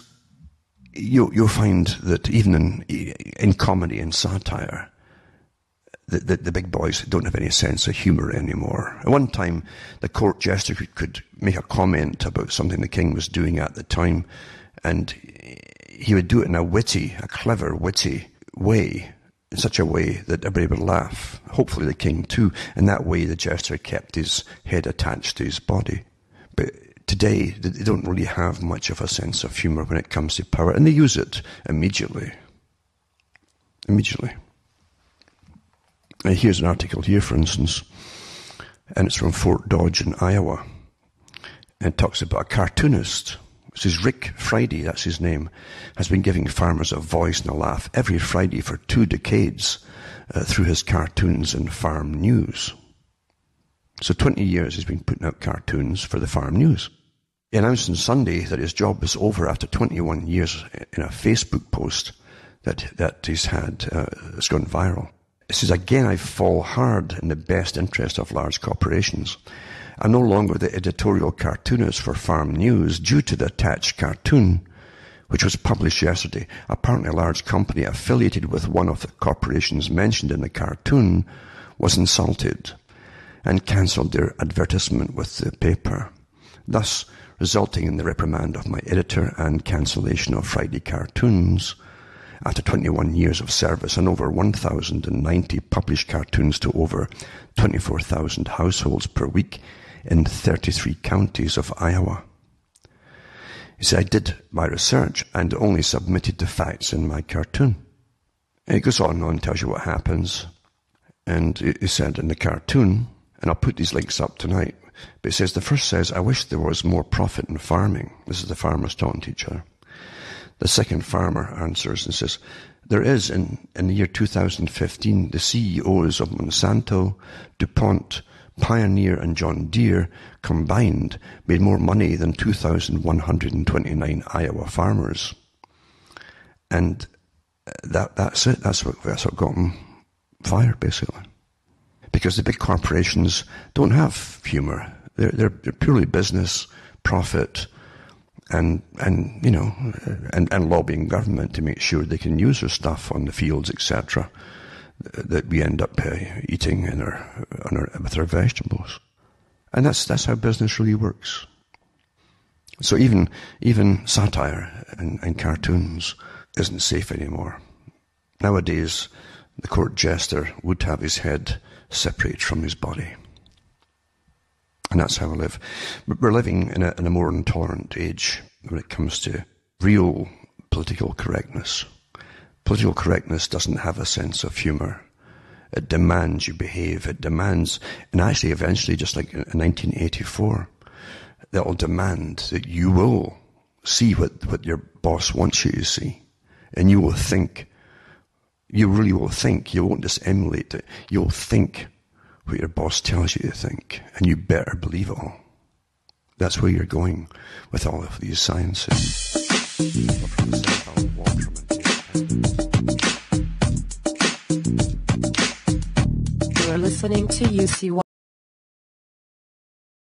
you'll find that even in comedy and satire, the big boys don't have any sense of humour anymore. At one time, the court jester could make a comment about something the king was doing at the time, and he would do it in a clever, witty way, in such a way that everybody would laugh, hopefully the king too, and that way the jester kept his head attached to his body. But today, they don't really have much of a sense of humour when it comes to power, and they use it immediately. Here's an article here, for instance, and it's from Fort Dodge in Iowa, and it talks about a cartoonist. It says Rick Friday, that's his name, has been giving farmers a voice and a laugh every Friday for 2 decades through his cartoons and farm news. So 20 years he's been putting out cartoons for the farm news. He announced on Sunday that his job was over after 21 years in a Facebook post that he's had, it's gone viral. It says, again, I fall hard in the best interest of large corporations. I'm no longer the editorial cartoonist for farm news due to the attached cartoon, which was published yesterday. Apparently a large company affiliated with one of the corporations mentioned in the cartoon was insulted and cancelled their advertisement with the paper, thus resulting in the reprimand of my editor and cancellation of Friday cartoons. After 21 years of service and over 1,090 published cartoons to over 24,000 households per week in 33 counties of Iowa. He said, I did my research and only submitted the facts in my cartoon. And it goes on and tells you what happens. And he said in the cartoon, and I'll put these links up tonight, but it says, the first says, I wish there was more profit in farming. This is the farmers talking to each other. The second farmer answers and says, there is, in the year 2015, the CEOs of Monsanto, DuPont, Pioneer and John Deere combined made more money than 2,129 Iowa farmers. And that's it. That's what got them fired, basically. Because the big corporations don't have humour. They're purely business, profit, and lobbying government to make sure they can use their stuff on the fields, etc., that we end up eating with our vegetables. And that's how business really works. So even satire and cartoons isn't safe anymore. Nowadays, the court jester would have his head separated from his body. And that's how we live. We're living in a more intolerant age when it comes to real political correctness. Political correctness doesn't have a sense of humour. It demands you behave. It demands, and actually eventually, just like in 1984, that will demand that you will see what your boss wants you to see. And you will think, you really will think, you won't just emulate it, you'll think what your boss tells you to think, and you better believe it all. That's where you're going with all of these sciences. You're listening to UCY.